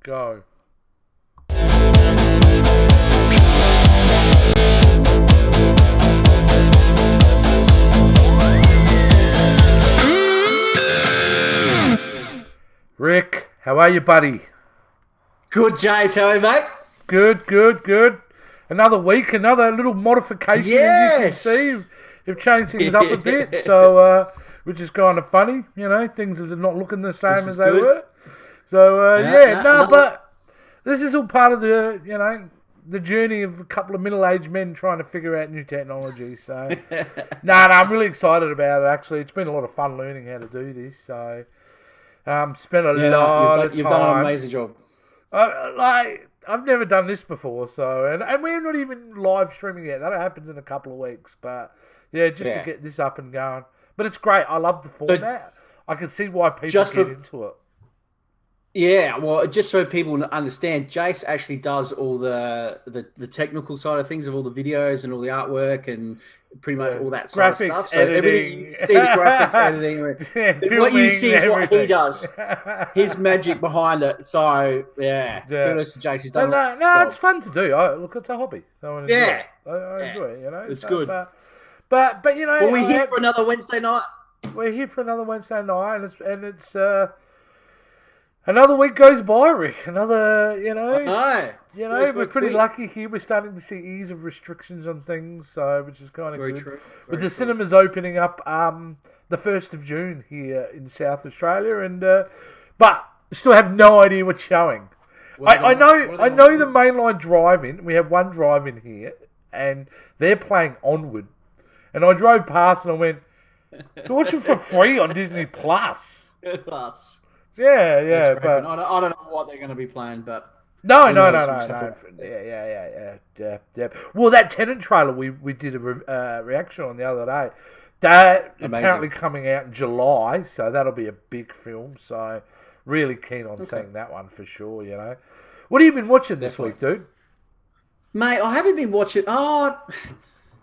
go. Rick, how are you, buddy? Good, Jace. How are you, mate? Good. Another week, another little modification, Yes. as you can see. We've changed things up a bit, so which is kind of funny. Things are not looking the same as they were. So but this is all part of the journey of a couple of middle-aged men trying to figure out new technology. So I'm really excited about it. Actually, it's been a lot of fun learning how to do this. So spent a lot of time. You've done an amazing job. I've never done this before, so and we're not even live streaming yet. That happens in a couple of weeks, but to get this up and going. But it's great. I love the format. I can see why people get into it. Yeah, well, just so people understand, Jace actually does all the technical side of things, of all the videos and all the artwork and pretty much all that sort of stuff. So everything you see, the graphics editing, what you see is what he does. His magic behind it. So kudos to Jace. He's done it's fun to do. Look, it's a hobby. So I enjoy it. It's good. But well, we're here for another Wednesday night. We're here for another Wednesday night, and it's another week goes by, Rick. Another, we're pretty lucky here. We're starting to see ease of restrictions on things, so which is kind of good. True. With the cinemas opening up the 1st of June here in South Australia, and but still have no idea what's showing. I know the mainline drive-in. We have one drive-in here, and they're playing Onward. And I drove past and I went, "You're watching for free on Disney Plus." Plus. Yeah, but I don't know what they're going to be playing, but no. Yeah. Well, that Tenet trailer we did a reaction on the other day. That apparently coming out in July, so that'll be a big film. So really keen on seeing that one for sure. What have you been watching this week, dude? Mate, I haven't been watching.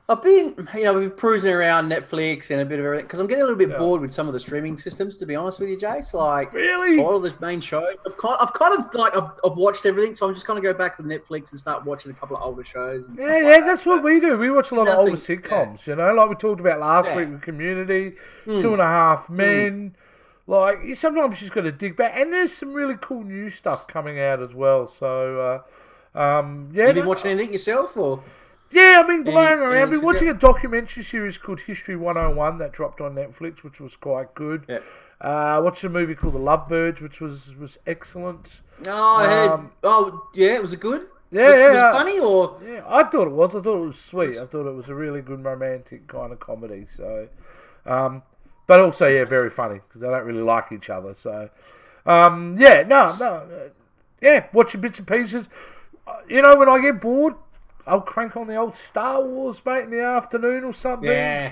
I've been, we've been cruising around Netflix and a bit of everything because I'm getting a little bit bored with some of the streaming systems, to be honest with you, Jace. Like, really, all of the main shows. I've watched everything, so I'm just going to go back to Netflix and start watching a couple of older shows. And that's what we do. We watch a lot of older sitcoms, like we talked about last week with Community, 2.5 Men. Like, sometimes you just got to dig back, and there's some really cool new stuff coming out as well. So, Have you been watching anything yourself, or? Yeah, I've been blowing around. I've been watching a documentary series called History 101 that dropped on Netflix, which was quite good. Yeah. Watched a movie called The Lovebirds, which was excellent. Was it good? Yeah, Was it funny or? Yeah, I thought it was. I thought it was sweet. I thought it was a really good romantic kind of comedy. So, but also very funny because they don't really like each other. So, watching bits and pieces. When I get bored, I'll crank on the old Star Wars, mate, in the afternoon or something. Yeah.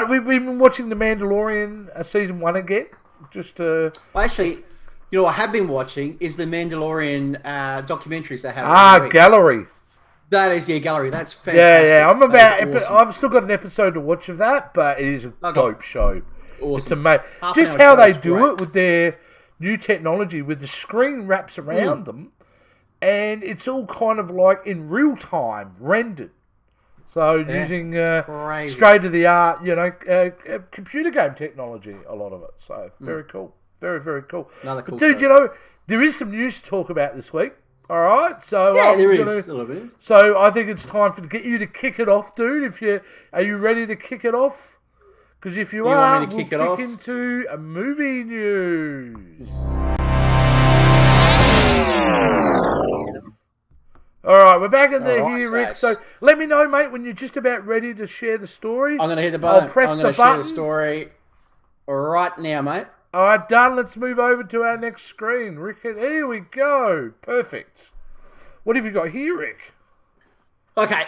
We've been watching The Mandalorian season 1 again. Just Well, actually, what I have been watching is the Mandalorian documentaries they have. Gallery. That is, Gallery. That's fantastic. Yeah. I've still got an episode to watch of that, but it is a dope show. Awesome. It's amazing. Just how they do it with their new technology, with the screen wraps around them. And it's all kind of like in real time rendered. So using state-of-the-art, computer game technology, a lot of it. So very cool. Very, very cool. Another cool dude, show. there is some news to talk about this week. All right? So there is a little bit. So I think it's time to get you to kick it off, dude. Are you ready to kick it off? Because if you are, we'll kick into a movie news. All right, we're back in here, Rick. So let me know, mate, when you're just about ready to share the story. I'm going to hit the button. I'll press I'm the going to button. share the story right now, mate. All right, done. Let's move over to our next screen. Rick, here we go. Perfect. What have you got here, Rick? Okay,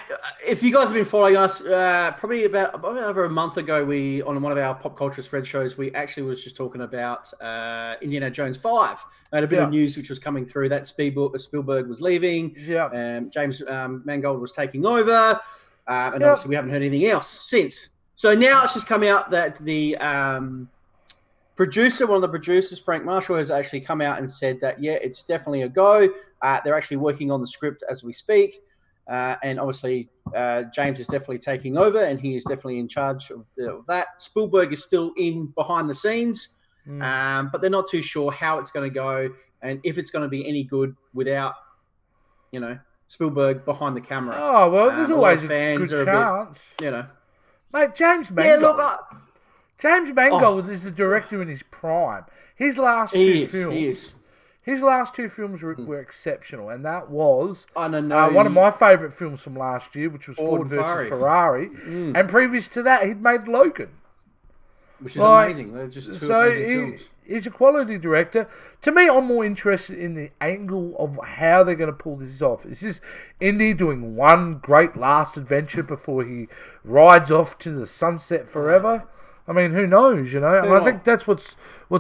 if you guys have been following us, probably about over a month ago, we on one of our pop culture spread shows, we actually was just talking about Indiana Jones 5. I had a bit of news which was coming through that Spielberg was leaving. Yeah. James Mangold was taking over, and obviously we haven't heard anything else since. So now it's just come out that the one of the producers, Frank Marshall, has actually come out and said that, yeah, it's definitely a go. They're actually working on the script as we speak. And obviously, James is definitely taking over, and he is definitely in charge of that. Spielberg is still in behind the scenes, but they're not too sure how it's going to go and if it's going to be any good without, Spielberg behind the camera. Oh, well, there's always a good chance. Mate, James Mangold. Yeah, look, James Mangold is the director in his prime. His last two films were exceptional, and that was one of my favourite films from last year, which was Ford versus Ferrari. And previous to that, he'd made Logan. Which is amazing. They're just two amazing films. He's a quality director. To me, I'm more interested in the angle of how they're going to pull this off. Is this Indy doing one great last adventure before he rides off to the sunset forever? I mean, who knows, And I think that's what's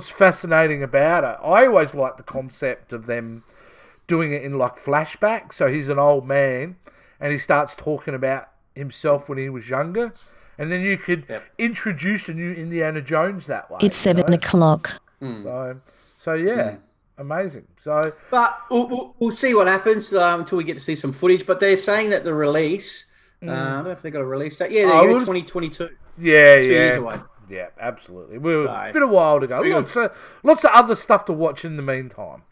fascinating about it. I always like the concept of them doing it in like flashback. So he's an old man and he starts talking about himself when he was younger. And then you could introduce a new Indiana Jones that way. It's 7 o'clock. So yeah, amazing. So, but we'll see what happens until we get to see some footage. But they're saying that the release, I don't know if they're going to release that. Yeah, they're 2022. Yeah, 2 years away. Yeah, absolutely. We're been a while to go. Lots of other stuff to watch in the meantime.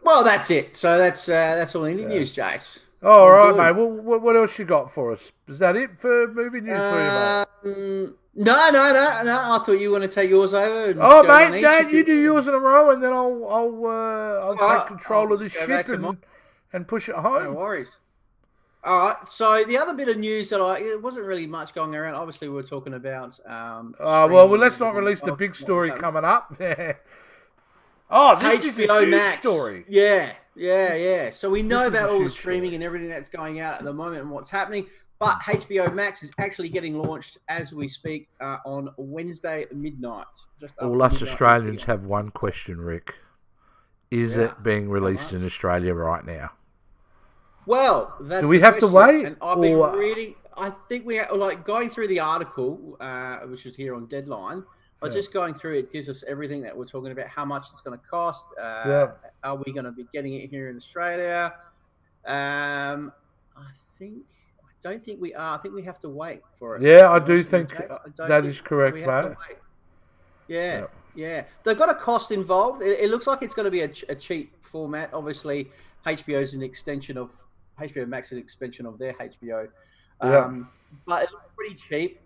Well, that's it. So that's all Indie news, Jace. All right, mate. Well, what else you got for us? Is that it for movie news for you, mate? No. I thought you want to take yours over. Mate, no, you do yours in a row, and then I'll take control of this ship and push it home. No worries. All right. So the other bit of news that it wasn't really much going around. Obviously, we were talking about. Well, let's not release the big story coming up. Oh, this is a huge story. Yeah. So we know about all the streaming and everything that's going out at the moment and what's happening. But HBO Max is actually getting launched as we speak on Wednesday midnight. All us Australians have one question, Rick. Is it being released in Australia right now? Well, that's do we have to wait? And I've been reading. I think we are going through the article, which is here on Deadline. But just going through it gives us everything that we're talking about, how much it's going to cost. Are we going to be getting it here in Australia? I don't think we are. I think we have to wait for it. Yeah, I do think that is correct, mate. Yeah. They've got a cost involved. It looks like it's going to be a cheap format. Obviously, HBO Max is an extension of their HBO. But it looks pretty cheap.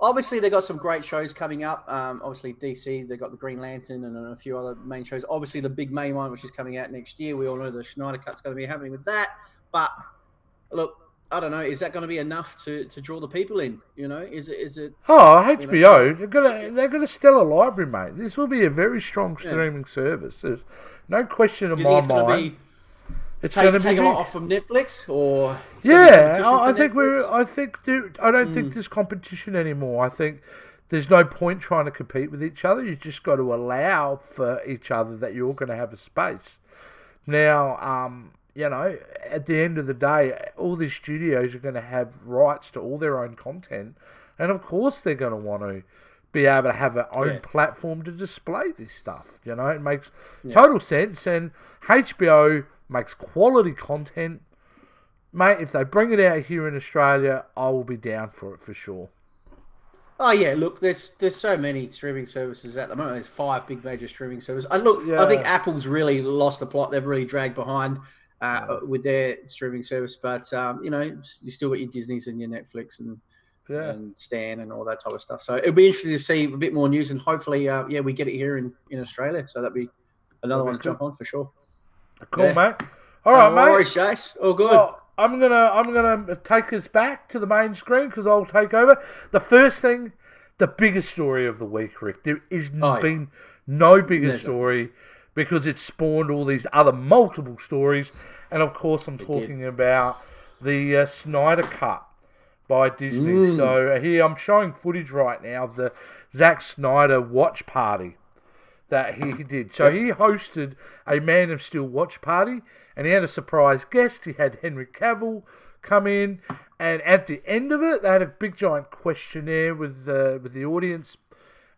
Obviously, they've got some great shows coming up. Obviously, DC, they've got the Green Lantern and a few other main shows. Obviously, the big main one, which is coming out next year. We all know the Snyder Cut's going to be happening with that. But, look, I don't know. Is that going to be enough to draw the people in? Is it? Oh, HBO, they've got a stellar library, mate. This will be a very strong streaming service. There's no question in my mind. It's going to take a lot off from Netflix, or I don't think there's competition anymore. I think there's no point trying to compete with each other. You just got to allow for each other that you're going to have a space. Now, at the end of the day, all these studios are going to have rights to all their own content, and of course they're going to want to be able to have their own platform to display this stuff. It makes total sense, and HBO makes quality content. Mate, if they bring it out here in Australia, I will be down for it for sure. Oh, yeah, look, there's so many streaming services at the moment. There's 5 big major streaming services. I think Apple's really lost the plot. They've really dragged behind with their streaming service. But, you still got your Disneys and your Netflix and Stan and all that type of stuff. So it'll be interesting to see a bit more news. And hopefully, we get it here in Australia. So that'd be another one to jump on for sure. Cool, mate. All right, mate. No worries, Chase. All good. Well, I'm gonna take us back to the main screen because I'll take over. The first thing, the biggest story of the week, Rick. There is been no bigger story because it spawned all these other multiple stories, and of course, I'm talking about the Snyder Cup by Disney. So here I'm showing footage right now of the Zack Snyder watch party that he did. So he hosted a Man of Steel watch party, and he had a surprise guest. He had Henry Cavill come in, and at the end of it, they had a big giant questionnaire with the audience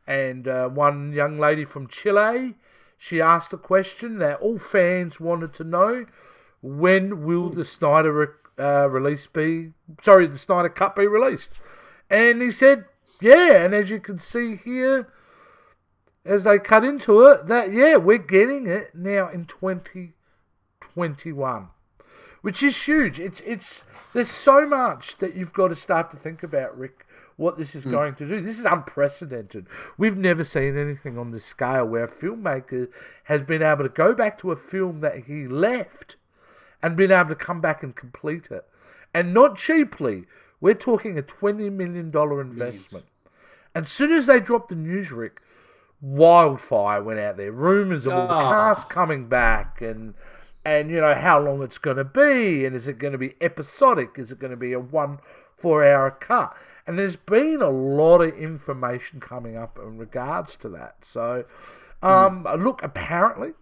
And one young lady from Chile, she asked a question that all fans wanted to know: when will the Snyder the Snyder Cup be released? And he said, yeah. And as you can see here, as they cut into it, that we're getting it now in 2021, which is huge. It's there's so much that you've got to start to think about, Rick, what this is going to do. This is unprecedented. We've never seen anything on this scale where a filmmaker has been able to go back to a film that he left and been able to come back and complete it. And not cheaply. We're talking a $20 million investment. And as soon as they dropped the news, Rick, wildfire went out there. Rumours of all the cast coming back and how long it's going to be, and is it going to be episodic? Is it going to be a 4-hour cut? And there's been a lot of information coming up in regards to that. So, look, apparently,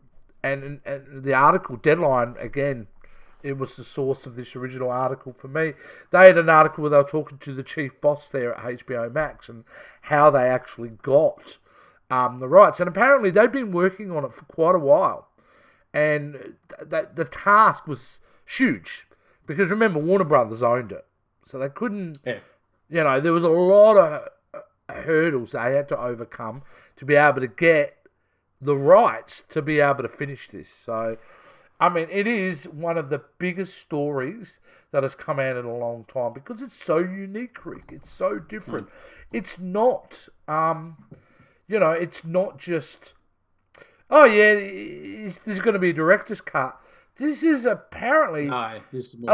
and the article, Deadline, again, it was the source of this original article for me. They had an article where they were talking to the chief boss there at HBO Max and how they actually got the rights. And apparently they'd been working on it for quite a while. And the task was huge. Because remember, Warner Brothers owned it. So they couldn't, there was a lot of hurdles they had to overcome to be able to get the rights to be able to finish this. So, I mean, it is one of the biggest stories that has come out in a long time because it's so unique, Rick. It's so different. It's not, it's not just, there's going to be a director's cut. This is apparently, a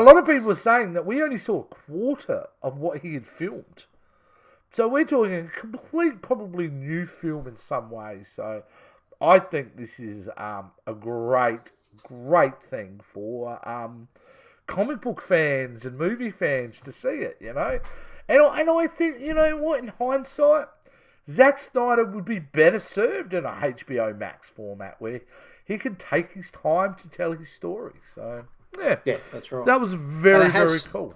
lot of people are saying that we only saw a quarter of what he had filmed. So we're talking a complete, probably new film in some ways. So I think this is a great thing for comic book fans and movie fans to see it, And I think, in hindsight, Zack Snyder would be better served in a HBO Max format where he can take his time to tell his story. So, yeah, that's right. That was very cool.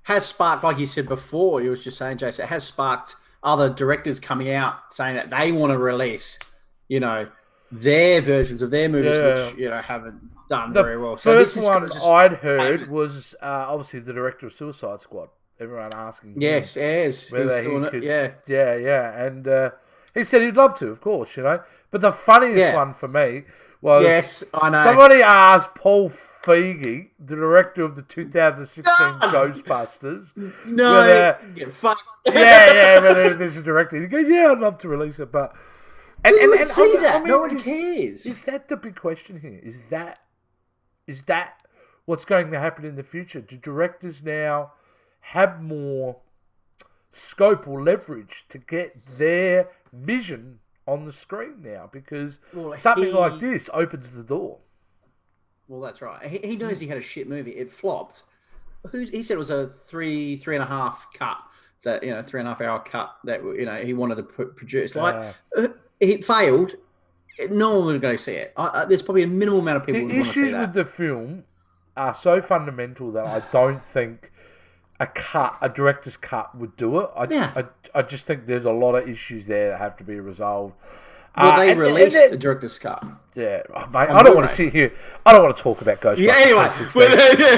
Has sparked, like you said before, you was just saying, Jason, it has sparked other directors coming out saying that they want to release, their versions of their movies, which haven't done very well. So this one I'd heard was obviously the director of Suicide Squad. Everyone asking, yes, whether he could, and he said he'd love to, of course, But the funniest one for me was, I know. Somebody asked Paul Feige, the director of the 2016 Ghostbusters, get fucked. whether there's a director. He goes, I'd love to release it, but. And see that? I mean, no one cares. Is that the big question here? Is that what's going to happen in the future? Do directors now have more scope or leverage to get their vision on the screen now? Because something like this opens the door. Well, that's right. He knows he had a shit movie. It flopped. He said it was a 3.5 cut. That 3.5 hour cut that he wanted to produce. It failed. No one would go see it. There's probably a minimal amount of people who want to see that. The issues with the film are so fundamental that I don't think a director's cut would do it. I just think there's a lot of issues there that have to be resolved. Well, they released the director's cut. Yeah, mate, I don't want to sit here. I don't want to talk about Ghostbusters. Yeah, anyway.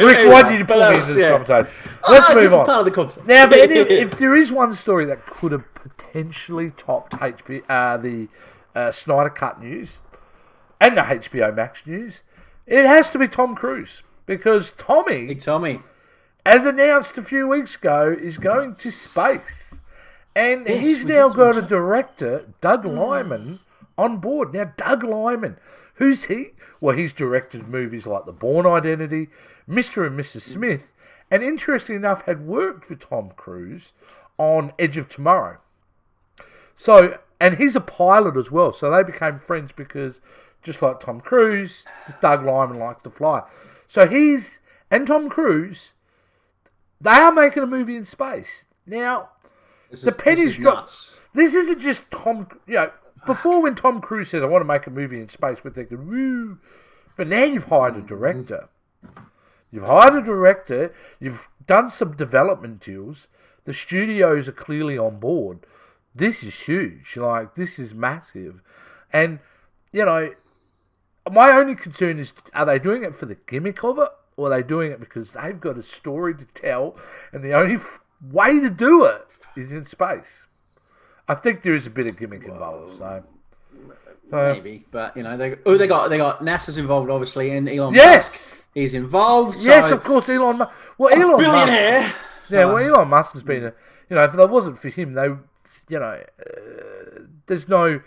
Rick, why did you pull me into this conversation? Let's move on. Part of the conversation. Now, if there is one story that could have potentially topped the Snyder Cut news and the HBO Max news, it has to be Tom Cruise. Because Big Tommy, as announced a few weeks ago, is going to space. And he's now got a director, Doug Liman, on board. Now, Doug Liman, who's he? Well, he's directed movies like The Bourne Identity, Mr. and Mrs. Smith, and interestingly enough, had worked with Tom Cruise on Edge of Tomorrow. So, and he's a pilot as well, so they became friends because, just like Tom Cruise, Doug Liman liked to fly. So and Tom Cruise, they are making a movie in space. Now, the pennies dropped. This isn't just Tom. Before when Tom Cruise said, "I want to make a movie in space," we're thinking, "Woo!" But now you've hired a director. You've done some development deals. The studios are clearly on board. this is huge. Like, this is massive. And, you know, my only concern is, are they doing it for the gimmick of it? Or are they doing it because they've got a story to tell, and the only way to do it is in space? I think there is a bit of gimmick involved, so maybe, but you know, they got NASA's involved, obviously, and Elon Musk is involved. So yes, of course, Elon Musk. Well, Elon billionaire. Musk. Yeah, well, Elon Musk has been if it wasn't for him, there's no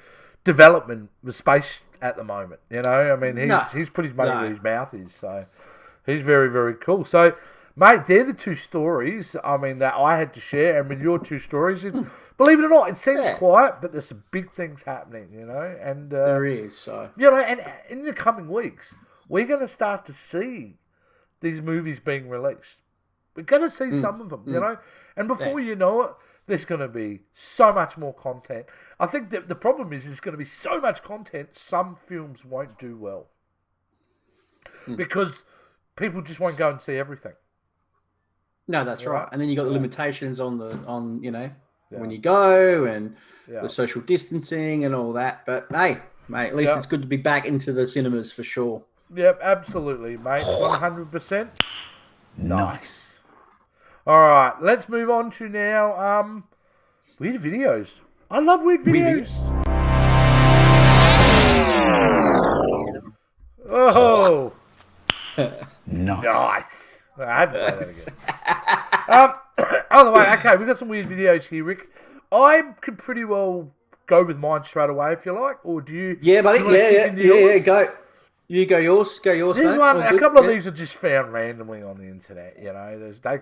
development with space at the moment. You know, I mean, he's put his money where his mouth is, so he's very, very cool. So, mate, they're the two stories, I mean, that I had to share. And with your two stories, believe it or not, it seems quiet, but there's some big things happening, you know. And there is. So, you know, and in the coming weeks, we're going to start to see these movies being released. We're going to see some of them, you know. And before you know it, there's going to be so much more content. I think that the problem is there's going to be so much content, some films won't do well. Because people just won't go and see everything. No, that's right. And then you got the limitations on when you go and the social distancing and all that. But hey, mate, at least it's good to be back into the cinemas for sure. Yep, absolutely, mate. 100%. Nice. All right, let's move on to now weird videos. I love weird videos. Oh. Nice. I had to play that again. On the way, okay, we've got some weird videos here, Rick. I could pretty well go with mine straight away if you like, or do you? Yeah, buddy. Yeah. Go. You go yours. There's one. A couple of these are just found randomly on the internet. You know, they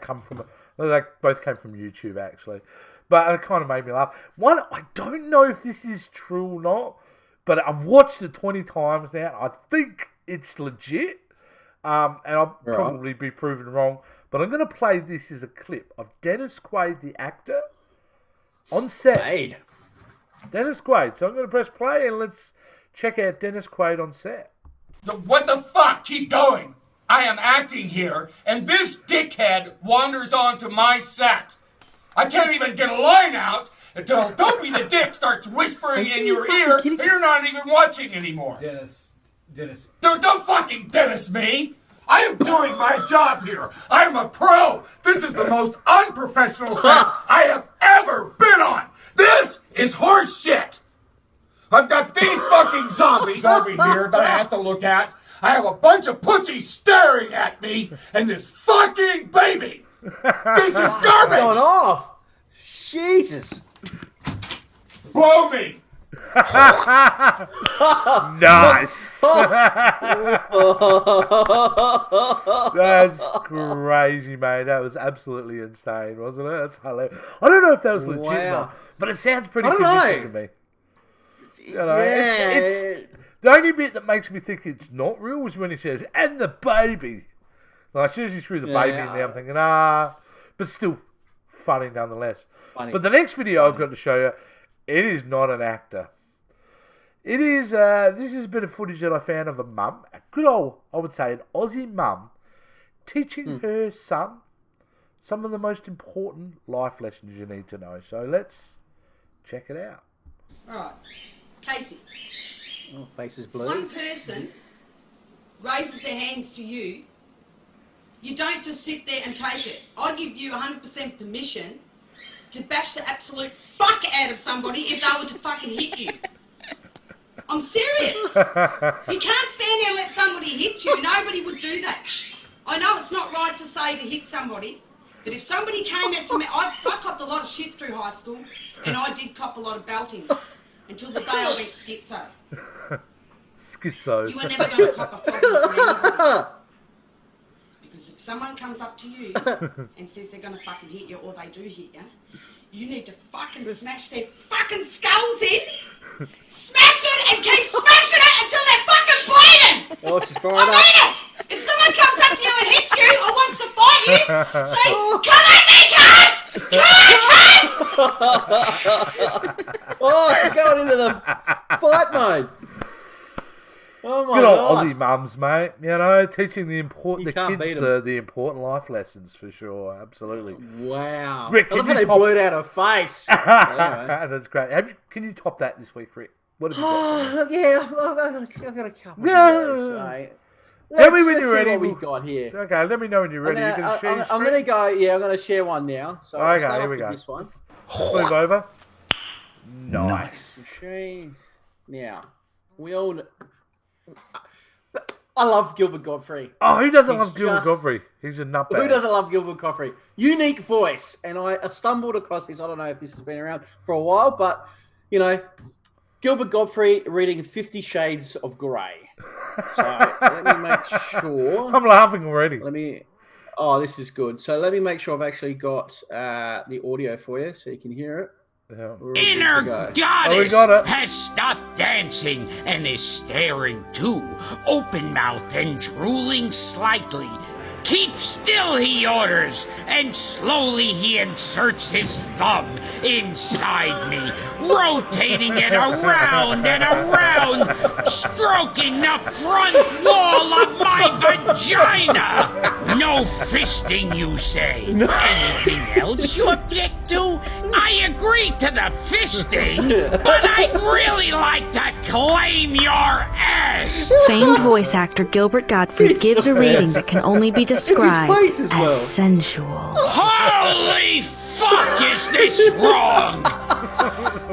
both came from YouTube actually, but it kind of made me laugh. One, I don't know if this is true or not, but I've watched it 20 times now. I think it's legit. And I'll probably be proven wrong, but I'm going to play this as a clip of Dennis Quaid, the actor, on set. Dennis Quaid. So I'm going to press play and let's check out Dennis Quaid on set. What the fuck? Keep going. I am acting here, and this dickhead wanders onto my set. I can't even get a line out until Dopey the Dick starts whispering in your ear, and you're not even watching anymore. Dennis. Don't fucking Dennis me! I am doing my job here. I am a pro. This is the most unprofessional set I have ever been on. This is horse shit. I've got these fucking zombies over here that I have to look at. I have a bunch of pussies staring at me and this fucking baby. This is garbage. Going off. Jesus. Blow me. Nice. That's crazy, mate. That was absolutely insane, wasn't it? That's hilarious. I don't know if that was legit or not, but it sounds pretty convincing to me. You know, it's the only bit that makes me think it's not real is when he says, and the baby. Like, as soon as he threw the baby in there, I'm thinking, but still funny nonetheless. But the next video I've got to show you, it is not an actor. It is, this is a bit of footage that I found of a mum, a good old, I would say, an Aussie mum, teaching her son some of the most important life lessons you need to know. So let's check it out. All right, Casey. Oh, face is blue. One person raises their hands to you. You don't just sit there and take it. I give you 100% permission to bash the absolute fuck out of somebody if they were to fucking hit you. I'm serious. You can't stand there and let somebody hit you. Nobody would do that. I know it's not right to say to hit somebody, but if somebody came out to me, I copped a lot of shit through high school, and I did cop a lot of beltings until the day I went schizo. Schizo. You are never going to cop a flogging from anybody. Because if someone comes up to you and says they're going to fucking hit you, or they do hit you, you need to fucking smash their fucking skulls in, smash it, and keep smashing it until they're fucking bleeding! Oh, she's fired I mean it! If someone comes up to you and hits you or wants to fight you, say, come at me, cunt! Come on, cunt! Oh, she's going into the fight mode. Oh my Good old God. Aussie mums, mate. You know, teaching the You can't kids beat 'em. the important life lessons for sure. Absolutely. Wow. Rick, I love can how you they top- blurred out her face. Anyway. That's great. Can you top that this week, Rick? What have you got for me? Yeah, I've got a couple Yeah. of those. Tell me when Let's you're see ready. what we got here. Okay, let me know when you're ready. You're going to share your I'm gonna go. Yeah, I'm gonna share one now. So I'll Okay, start here off we with go. this one. Move over. Nice. Machine. Now, we all. I love Gilbert Gottfried. Oh, who doesn't He's love Gilbert just- Gottfried? He's a nutbag. Who doesn't love Gilbert Gottfried? Unique voice, and I stumbled across this. I don't know if this has been around for a while, but you know, Gilbert Gottfried reading 50 Shades of Grey. So let me make sure. I'm laughing already. Oh, this is good. So let me make sure I've actually got the audio for you so you can hear it. Yeah. Inner Oh, we goddess got it. has stopped dancing and is staring too, open-mouthed and drooling slightly. Keep still, he orders, and slowly he inserts his thumb inside me, rotating it around and around, stroking the front wall of my vagina. No fisting, you say? Anything else you object to? I agree to the fisting, but I'd really like to claim your ass. Famed voice actor Gilbert Gottfried He's gives so a reading ass. that can only be his described face as well. sensual. Holy fuck, is this wrong?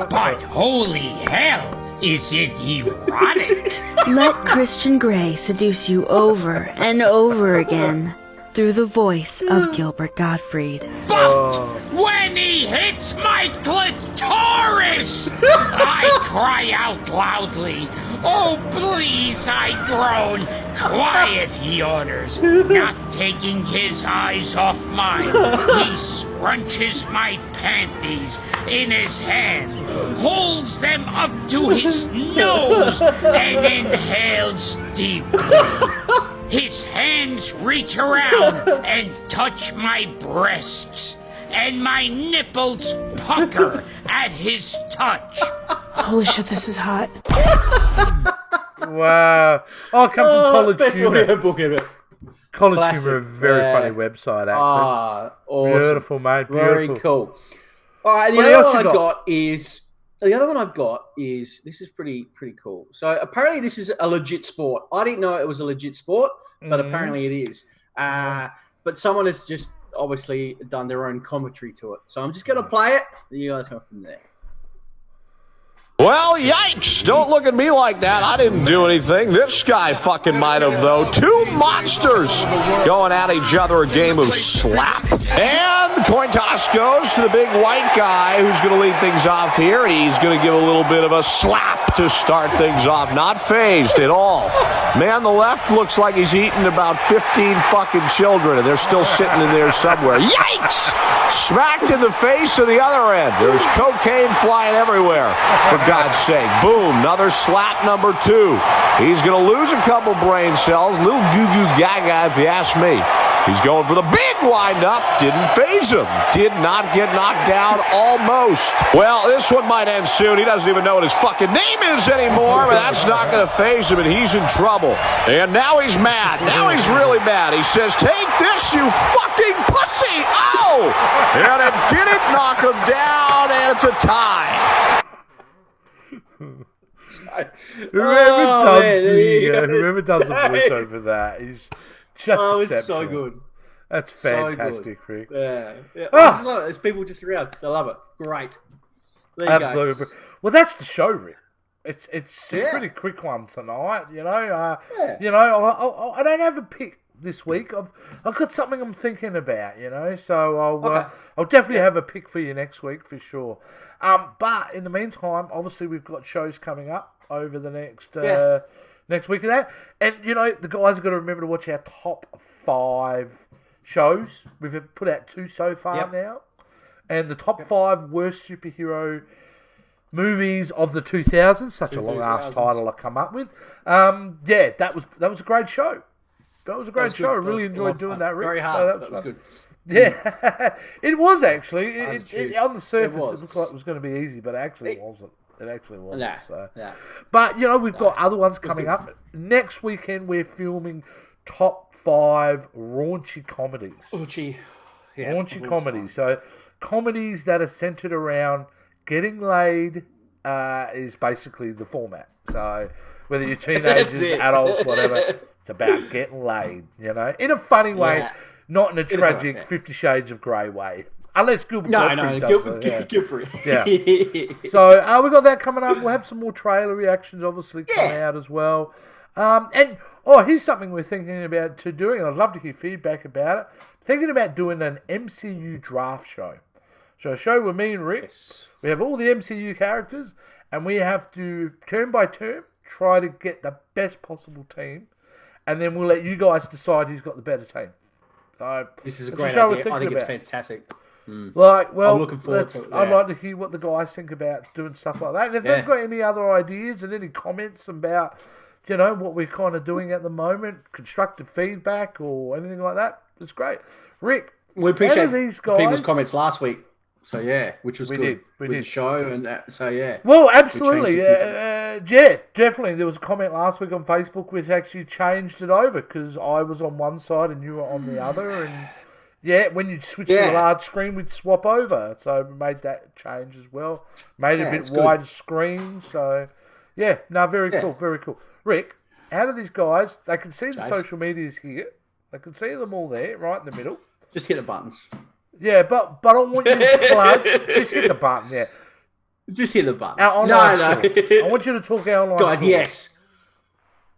But holy hell, is it erotic? Let Christian Grey seduce you over and over again through the voice of Gilbert Gottfried. But when he hits my clitoris, I cry out loudly. Oh, please, I groan. Quiet, he orders, not taking his eyes off mine. He scrunches my panties in his hand, holds them up to his nose, and inhales deeply. His hands reach around and touch my breasts, and my nipples pucker at his touch. Holy shit, this is hot. Wow. Oh, it comes from College Best Humor. audio book ever. College Classic. Humor, a very Yeah. funny website, actually. Awesome. Beautiful, mate. Beautiful. Very cool. All right, What the else other one you I got? got is the other one I've got is this is pretty cool. So apparently this is a legit sport. I didn't know it was a legit sport, but apparently it is. But someone has just obviously done their own commentary to it. So I'm just going to play it. You guys go from there. Well, yikes! Don't look at me like that. I didn't do anything. This guy fucking might have, though. Two monsters going at each other, a game of slap. And the coin toss goes to the big white guy who's going to lead things off here. He's going to give a little bit of a slap to start things off. Not phased at all. Man, the left looks like he's eaten about 15 fucking children, and they're still sitting in there somewhere. Yikes! Smacked in the face of the other end. There's cocaine flying everywhere. For God's sake. Boom. Another slap number 2. He's going to lose a couple brain cells. Little goo-goo gaga, if you ask me. He's going for the big wind-up. Didn't phase him. Did not get knocked down almost. Well, this one might end soon. He doesn't even know what his fucking name is anymore, but that's not going to phase him, and he's in trouble. And now he's mad. Now he's really mad. He says, "Take this, you fucking pussy!" Oh! And it didn't knock him down, and it's a tie. Whoever does the voiceover for that is just Oh, it's exceptional. so good. That's So fantastic, Rick. Yeah. I Ah. just love it. There's people just around. I love it. Great. There you go. Absolutely. Well, that's the show, Rick. It's a Yeah. pretty quick one tonight. You know, Yeah. you know, I don't have a pick this week. I've got something I'm thinking about. You know, so I'll definitely have a pick for you next week for sure. But in the meantime, obviously we've got shows coming up over the next next week and that, and you know the guys have got to remember to watch our top 5 shows. We've put out 2 so far now, and the top 5 worst superhero movies of the 2000s. Such a long ass title I come up with. Yeah, that was a great show. That was a great show. I really enjoyed doing that, Rick. Very So hard. that That was good. Yeah, it was actually. Huge. On the surface, It was. it looked like it was going to be easy, but actually it wasn't. It actually wasn't. Nah, So. nah. But, you know, we've got other ones coming up. Next weekend, we're filming top 5 raunchy comedies. Raunchy comedies. So, comedies that are centered around getting laid is basically the format. So, whether you're teenagers, adults, whatever, it's about getting laid, you know, in a funny way, not in a tragic 50 Shades of Grey way. Unless Gilbert Gottfried does it. Gilbert. Yeah. So we got that coming up. We'll have some more trailer reactions, obviously, come out as well. Here's something we're thinking about doing. I'd love to hear feedback about it. Thinking about doing an MCU draft show. So a show with me and Rick. We have all the MCU characters, and we have to, term by term, try to get the best possible team, and then we'll let you guys decide who's got the better team. So this is a great idea. I think it's fantastic. I'm looking forward to it. Yeah. I'd like to hear what the guys think about doing stuff like that. And if they've got any other ideas and any comments about, you know, what we're kind of doing at the moment, constructive feedback or anything like that, it's great. Rick, we appreciate these guys, people's comments last week. So, which was good. We did. The show. And so, Well, absolutely. Definitely. There was a comment last week on Facebook which actually changed it over because I was on one side and you were on the other. And, when you switch to the large screen, we'd swap over. So, we made that change as well. Made it a bit wider screen. So, very cool. Very cool. Rick, how do these guys, they can see the social medias here. They can see them all there, right in the middle. Just hit the buttons. Yeah, but I want you to plug. Just hit the button, Just hit the button. No. I want you to talk our online. Guys,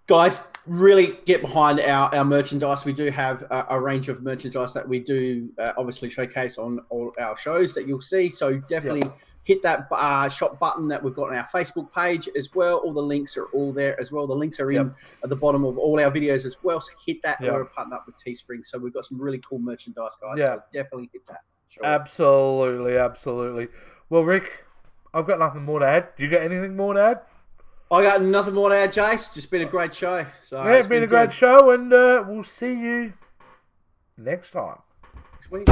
Guys, really get behind our merchandise. We do have a range of merchandise that we do obviously showcase on all our shows that you'll see. So definitely hit that shop button that we've got on our Facebook page as well. All the links are all there as well. The links are in at the bottom of all our videos as well. So hit that. We're partnered up with Teespring. So we've got some really cool merchandise, guys. So definitely hit that. Sure. Absolutely. Well, Rick, I've got nothing more to add. Do you got anything more to add? I got nothing more to add, Jace. Just been a great show. So it's been a great show, and we'll see you next time. Next week.